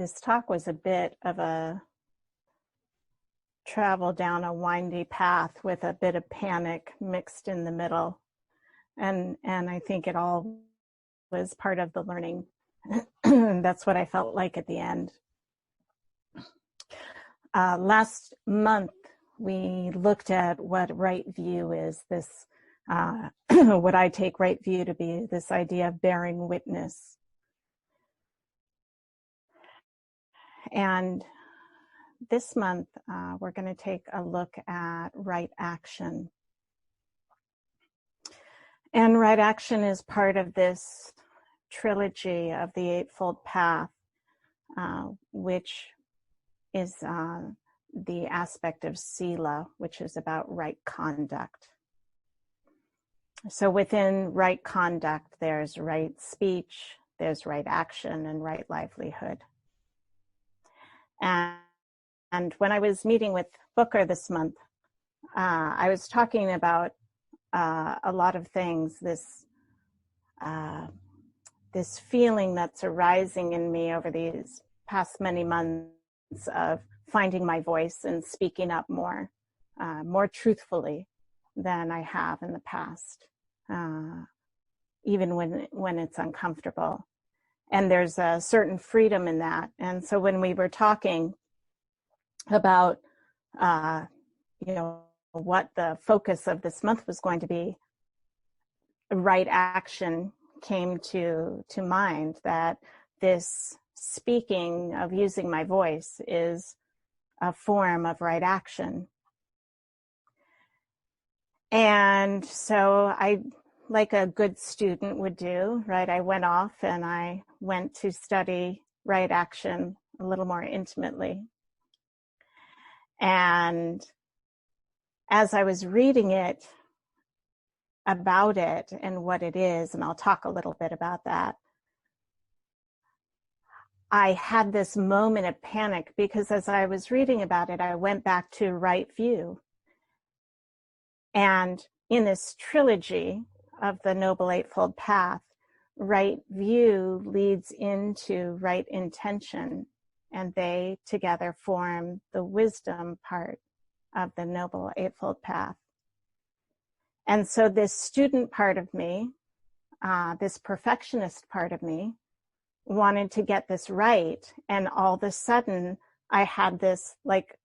this talk was a bit of a travel down a windy path with a bit of panic mixed in the middle. And I think it all was part of the learning. That's what I felt like at the end. Last month, we looked at what right view is, this, what I take right view to be, this idea of bearing witness. And this month, we're going to take a look at right action. And right action is part of this trilogy of the Eightfold Path, which is the aspect of sila, which is about right conduct. So within right conduct, there's right speech, there's right action, and right livelihood. And when I was meeting with Booker this month, I was talking about a lot of things, this feeling that's arising in me over these past many months of finding my voice and speaking up more truthfully than I have in the past, even when it's uncomfortable. And there's a certain freedom in that. And so when we were talking about, what the focus of this month was going to be, right action came to mind, that this speaking of using my voice is a form of right action. And so I, like a good student would do, right, I went off and I went to study right action a little more intimately. And as I was reading it, about it and what it is, and I'll talk a little bit about that, I had this moment of panic because as I was reading about it, I went back to right view. And in this trilogy of the Noble Eightfold Path, right view leads into right intention, and they together form the wisdom part of the Noble Eightfold Path. And so this student part of me, this perfectionist part of me, wanted to get this right. And all of a sudden, I had this, like,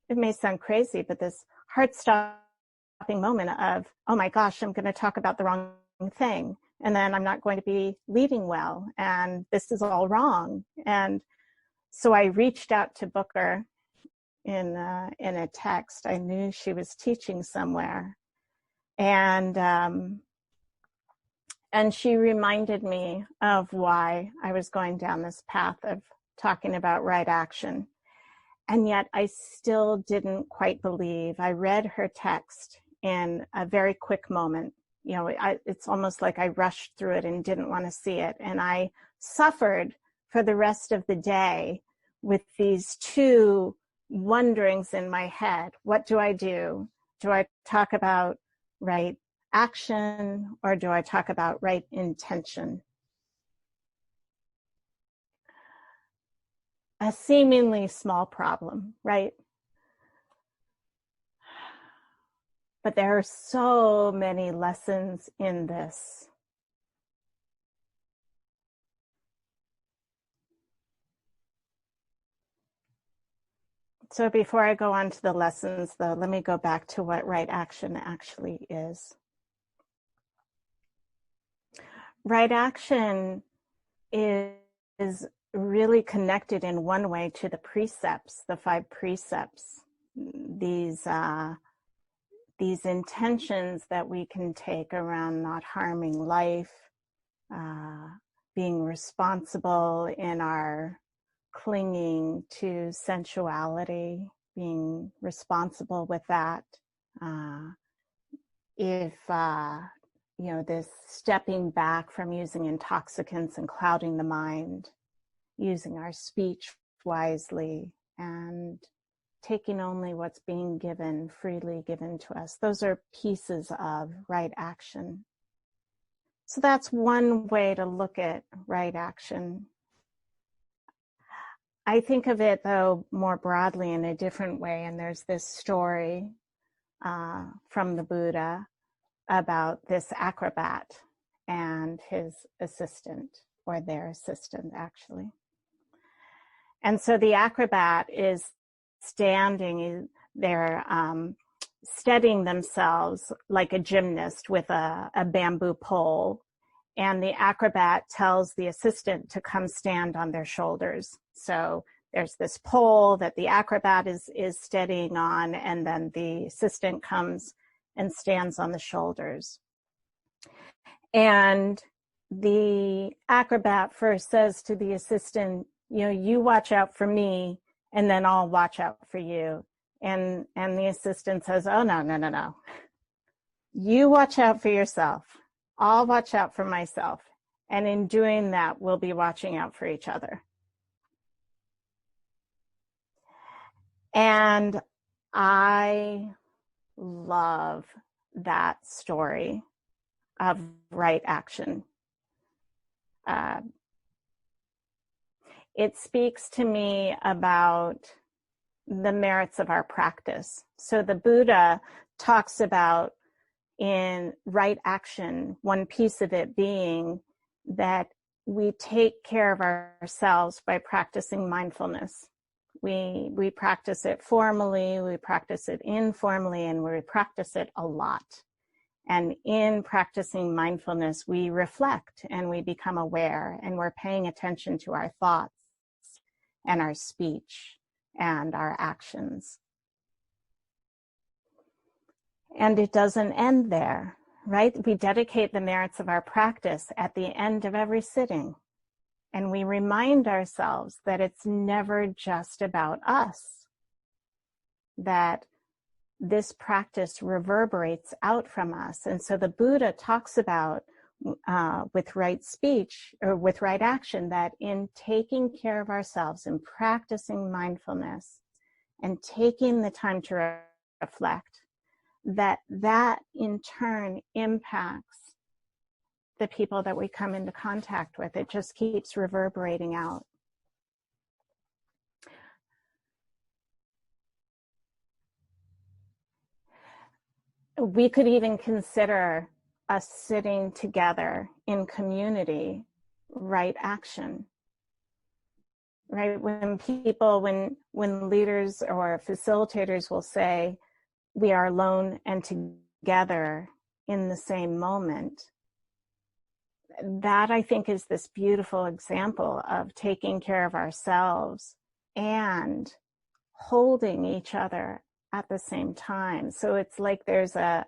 it may sound crazy, but this heart-stopping moment of, oh my gosh, I'm going to talk about the wrong thing. And then I'm not going to be leading well. And this is all wrong. And so I reached out to Booker in a text. I knew she was teaching somewhere. And she reminded me of why I was going down this path of talking about right action. And yet I still didn't quite believe. I read her text in a very quick moment. You know, it's almost like I rushed through it and didn't want to see it. And I suffered for the rest of the day with these two wonderings in my head. What do I do? Do I talk about right action, or do I talk about right intention? A seemingly small problem, right? But there are so many lessons in this. So before I go on to the lessons, though, let me go back to what right action actually is. Right action is really connected in one way to the precepts, the 5 precepts, these intentions that we can take around not harming life, being responsible in our clinging to sensuality, being responsible with that. This stepping back from using intoxicants and clouding the mind, using our speech wisely, and taking only what's being given, freely given to us. Those are pieces of right action. So that's one way to look at right action. I think of it, though, more broadly in a different way. And there's this story from the Buddha about this acrobat and his assistant, or their assistant, actually. And so the acrobat is standing, they're steadying themselves like a gymnast with a bamboo pole. And the acrobat tells the assistant to come stand on their shoulders. So there's this pole that the acrobat is steadying on, and then the assistant comes and stands on the shoulders. And the acrobat first says to the assistant, you watch out for me, and then I'll watch out for you. And the assistant says, oh, no. You watch out for yourself. I'll watch out for myself. And in doing that, we'll be watching out for each other. And I love that story of right action. It speaks to me about the merits of our practice. So the Buddha talks about in right action, one piece of it being that we take care of ourselves by practicing mindfulness. We practice it formally, we practice it informally, and we practice it a lot. And in practicing mindfulness, we reflect and we become aware, and we're paying attention to our thoughts and our speech and our actions. And it doesn't end there, right? We dedicate the merits of our practice at the end of every sitting. And we remind ourselves that it's never just about us, that this practice reverberates out from us. And so the Buddha talks about with right speech or with right action, that in taking care of ourselves and practicing mindfulness and taking the time to reflect, that in turn impacts the people that we come into contact with. It just keeps reverberating out. We could even consider us sitting together in community right action. Right? When leaders or facilitators will say, we are alone and together in the same moment, that I think is this beautiful example of taking care of ourselves and holding each other at the same time. So it's like there's a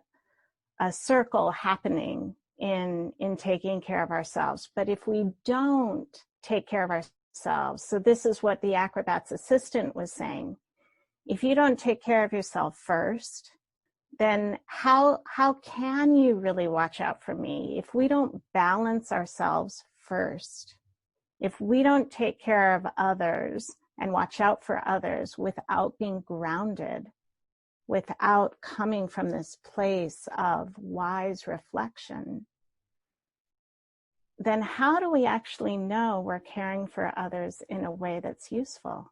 circle happening in taking care of ourselves. But if we don't take care of ourselves, so this is what the acrobat's assistant was saying, if you don't take care of yourself first, then how can you really watch out for me? If we don't balance ourselves first, if we don't take care of others and watch out for others without being grounded, without coming from this place of wise reflection, then how do we actually know we're caring for others in a way that's useful?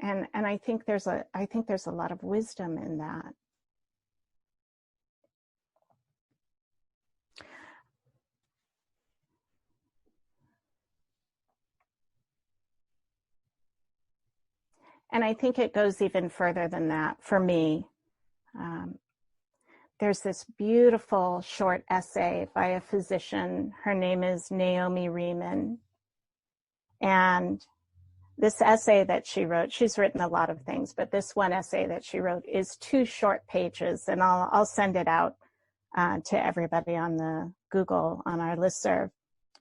And I think there's a lot of wisdom in that. And I think it goes even further than that for me. There's this beautiful short essay by a physician. Her name is Naomi Riemann. And this essay that she wrote, she's written a lot of things, but this one essay that she wrote is 2 short pages, and I'll send it out to everybody on the Google, on our listserv.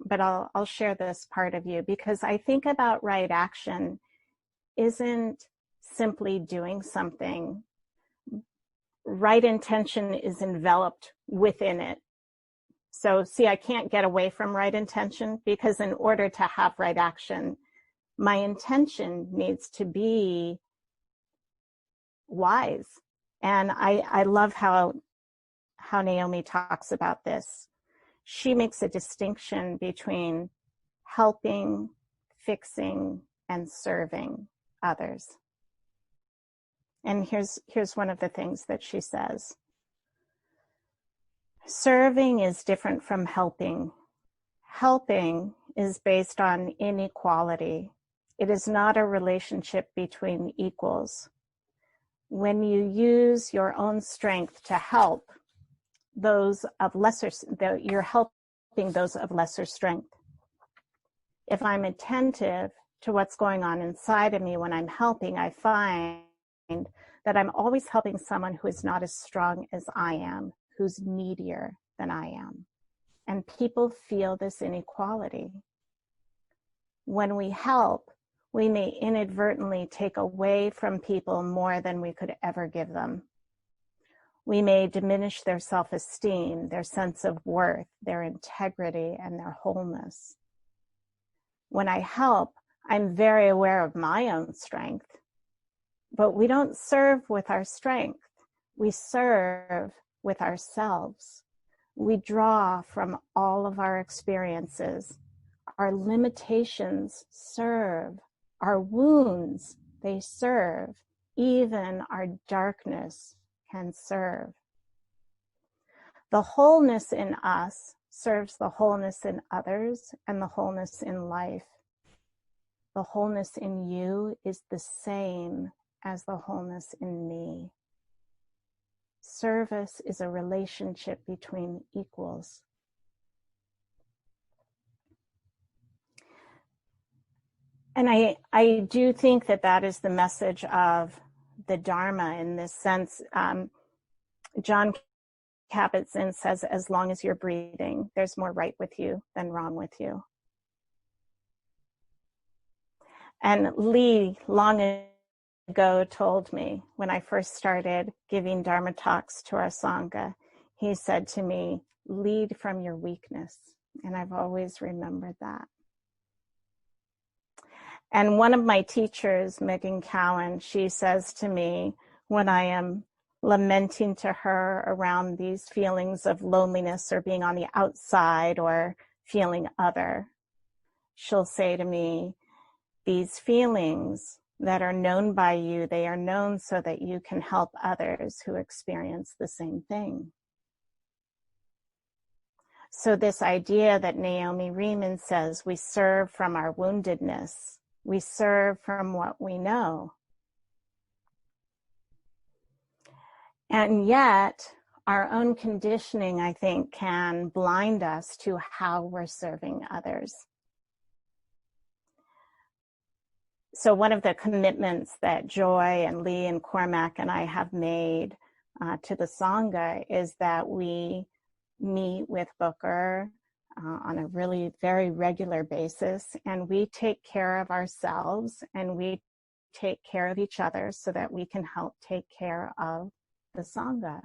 But I'll share this part of you, because I think about right action isn't simply doing something. Right intention is enveloped within it. So see, I can't get away from right intention, because in order to have right action, my intention needs to be wise. And I love how Naomi talks about this. She makes a distinction between helping, fixing, and serving others. And here's one of the things that she says. Serving is different from helping. Helping is based on inequality. It is not a relationship between equals. When you use your own strength to help those of lesser, you're helping those of lesser strength. If I'm attentive to what's going on inside of me when I'm helping, I find that I'm always helping someone who is not as strong as I am, who's needier than I am. And people feel this inequality. When we help, we may inadvertently take away from people more than we could ever give them. We may diminish their self-esteem, their sense of worth, their integrity, and their wholeness. When I help, I'm very aware of my own strength, but we don't serve with our strength. We serve with ourselves. We draw from all of our experiences. Our limitations serve. Our wounds, they serve. Even our darkness can serve. The wholeness in us serves the wholeness in others and the wholeness in life. The wholeness in you is the same as the wholeness in me. Service is a relationship between equals. And I do think that that is the message of the Dharma in this sense. John Kabat-Zinn says, as long as you're breathing, there's more right with you than wrong with you. And Lee, long ago, told me when I first started giving Dharma talks to our Sangha, he said to me, lead from your weakness. And I've always remembered that. And one of my teachers, Megan Cowan, she says to me when I am lamenting to her around these feelings of loneliness or being on the outside or feeling other, she'll say to me, these feelings that are known by you, they are known so that you can help others who experience the same thing. So this idea that Naomi Riemann says, we serve from our woundedness, we serve from what we know. And yet, our own conditioning, I think, can blind us to how we're serving others. So one of the commitments that Joy and Lee and Cormac and I have made to the Sangha is that we meet with Booker on a really very regular basis, and we take care of ourselves and we take care of each other so that we can help take care of the Sangha.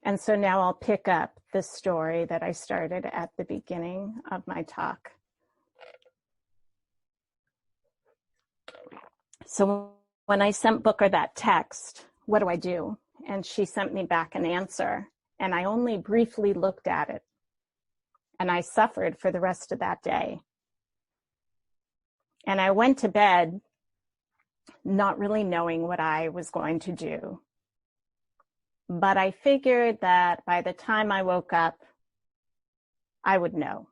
And so now I'll pick up the story that I started at the beginning of my talk. So when I sent Booker that text, what do I do? And she sent me back an answer, and I only briefly looked at it. And I suffered for the rest of that day. And I went to bed not really knowing what I was going to do. But I figured that by the time I woke up, I would know.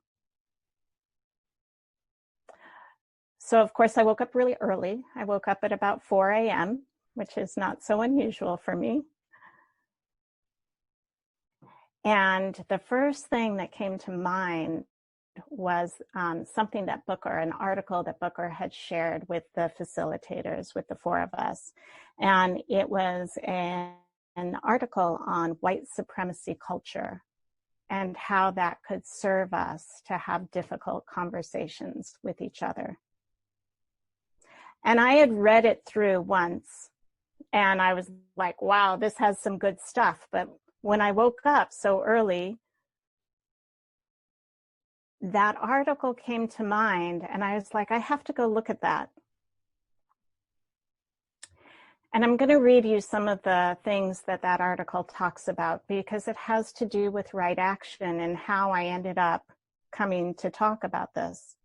So of course I woke up really early. I woke up at about 4 a.m., which is not so unusual for me. And the first thing that came to mind was something that Booker, an article that Booker had shared with the facilitators, with the four of us. And it was an article on white supremacy culture and how that could serve us to have difficult conversations with each other. And I had read it through once, and I was like, wow, this has some good stuff. But when I woke up so early, that article came to mind, and I was like, I have to go look at that. And I'm going to read you some of the things that that article talks about because it has to do with right action and how I ended up coming to talk about this.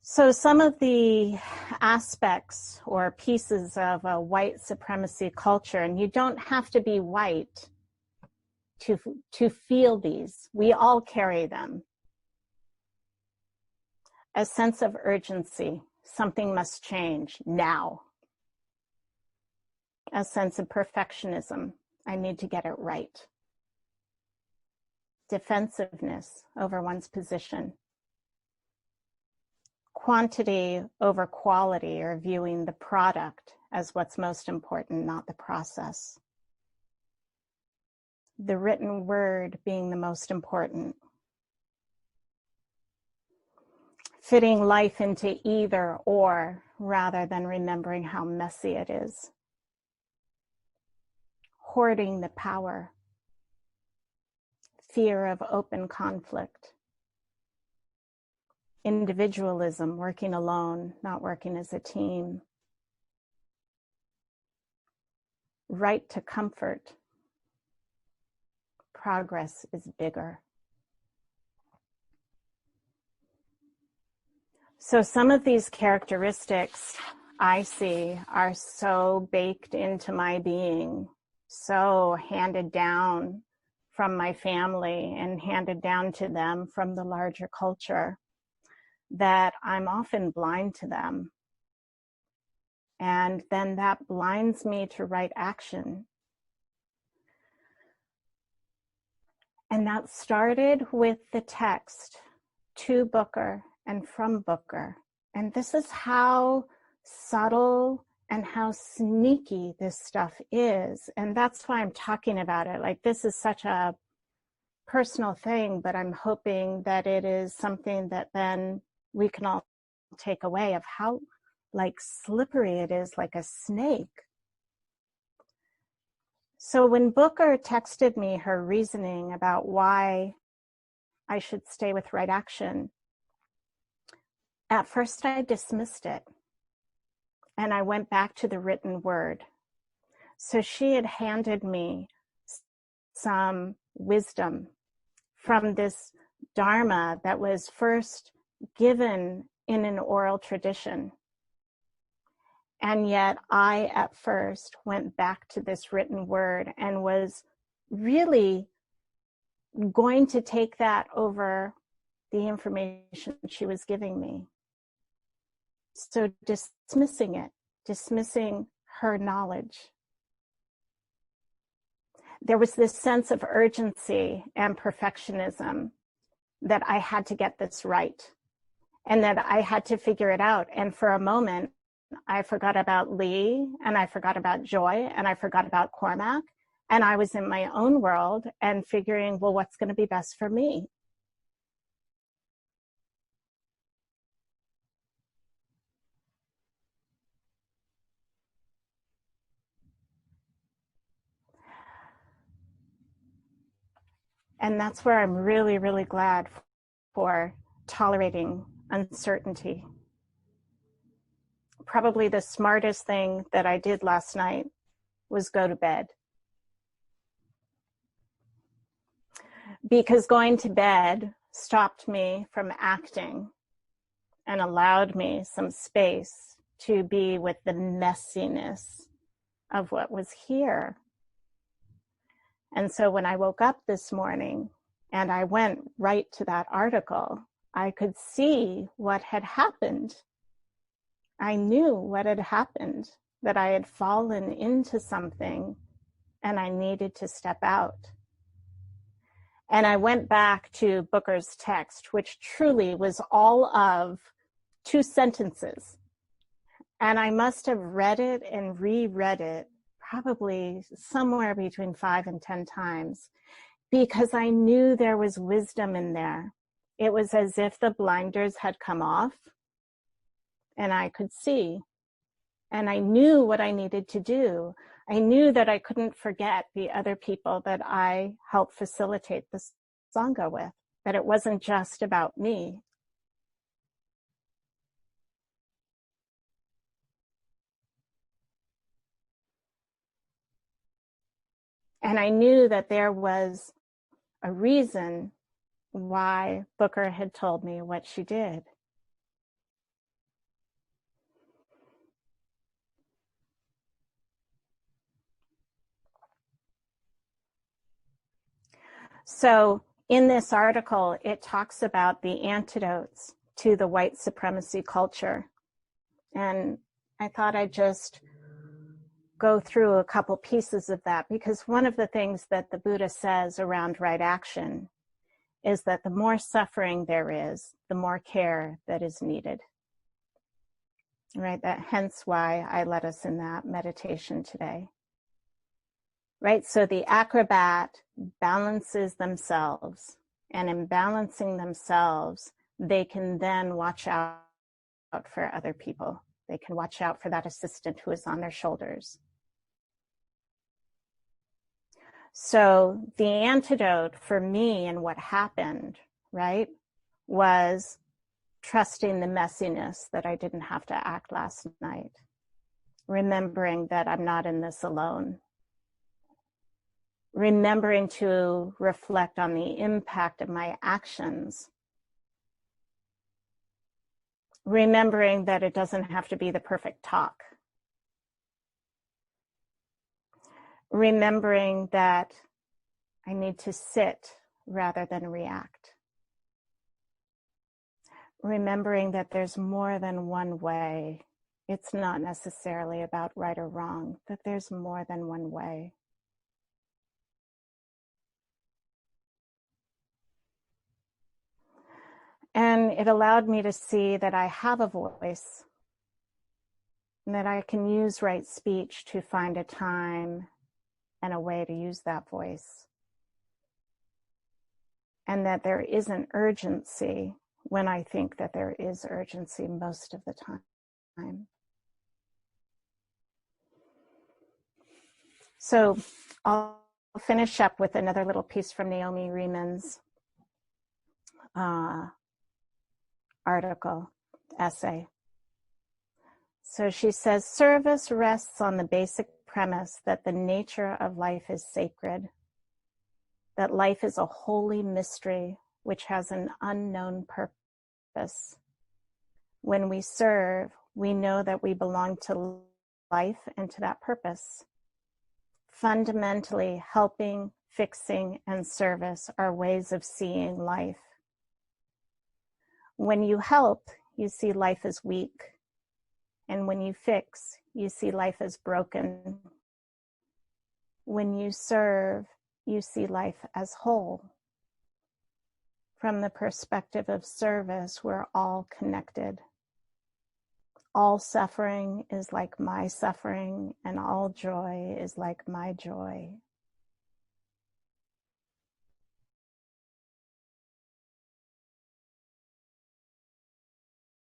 So some of the aspects or pieces of a white supremacy culture, and you don't have to be white to feel these. We all carry them. A sense of urgency. Something must change now. A sense of perfectionism. I need to get it right. Defensiveness over one's position. Quantity over quality, or viewing the product as what's most important, not the process. The written word being the most important. Fitting life into either or rather than remembering how messy it is. Hoarding the power. Fear of open conflict. Individualism, working alone, not working as a team. Right to comfort. Progress is bigger. So some of these characteristics I see are so baked into my being, so handed down from my family and handed down to them from the larger culture, that I'm often blind to them. And then that blinds me to right action. And that started with the text to Booker and from Booker. And this is how subtle and how sneaky this stuff is. And that's why I'm talking about it. Like, this is such a personal thing, but I'm hoping that it is something that then we can all take away of how like slippery it is, like a snake. So when Booker texted me her reasoning about why I should stay with right action, at first I dismissed it and I went back to the written word. So she had handed me some wisdom from this Dharma that was first given in an oral tradition. And yet I, at first, went back to this written word and was really going to take that over the information she was giving me. So dismissing it, dismissing her knowledge. There was this sense of urgency and perfectionism that I had to get this right and that I had to figure it out. And for a moment, I forgot about Lee, and I forgot about Joy, and I forgot about Cormac, and I was in my own world and figuring, well, what's going to be best for me? And that's where I'm really, really glad for tolerating uncertainty. Probably the smartest thing that I did last night was go to bed. Because going to bed stopped me from acting and allowed me some space to be with the messiness of what was here. And so when I woke up this morning and I went right to that article, I could see what had happened. I knew what had happened, that I had fallen into something and I needed to step out. And I went back to Booker's text, which truly was all of 2 sentences. And I must have read it and reread it probably somewhere between 5 and 10 times, because I knew there was wisdom in there. It was as if the blinders had come off and I could see. And I knew what I needed to do. I knew that I couldn't forget the other people that I helped facilitate this Sangha with, that it wasn't just about me. And I knew that there was a reason why Booker had told me what she did. So in this article, it talks about the antidotes to the white supremacy culture. And I thought I'd just go through a couple pieces of that, because one of the things that the Buddha says around right action is that the more suffering there is, the more care that is needed. Right? That hence why I led us in that meditation today. Right? So the acrobat balances themselves, and in balancing themselves, they can then watch out for other people. They can watch out for that assistant who is on their shoulders. So the antidote for me and what happened, right, was trusting the messiness that I didn't have to act last night. Remembering that I'm not in this alone. Remembering to reflect on the impact of my actions. Remembering that it doesn't have to be the perfect talk. Remembering that I need to sit rather than react. Remembering that there's more than one way. It's not necessarily about right or wrong, that there's more than one way. And it allowed me to see that I have a voice, and that I can use right speech to find a time and a way to use that voice. And that there isn't urgency when I think that there is urgency most of the time. So I'll finish up with another little piece from Naomi Riemann's essay. So she says, service rests on the basic premise that the nature of life is sacred, that life is a holy mystery which has an unknown purpose. When we serve, we know that we belong to life and to that purpose. Fundamentally, helping, fixing, and service are ways of seeing life. When you help, you see life as weak. And when you fix, you see life as broken. When you serve, you see life as whole. From the perspective of service, we're all connected. All suffering is like my suffering, and all joy is like my joy.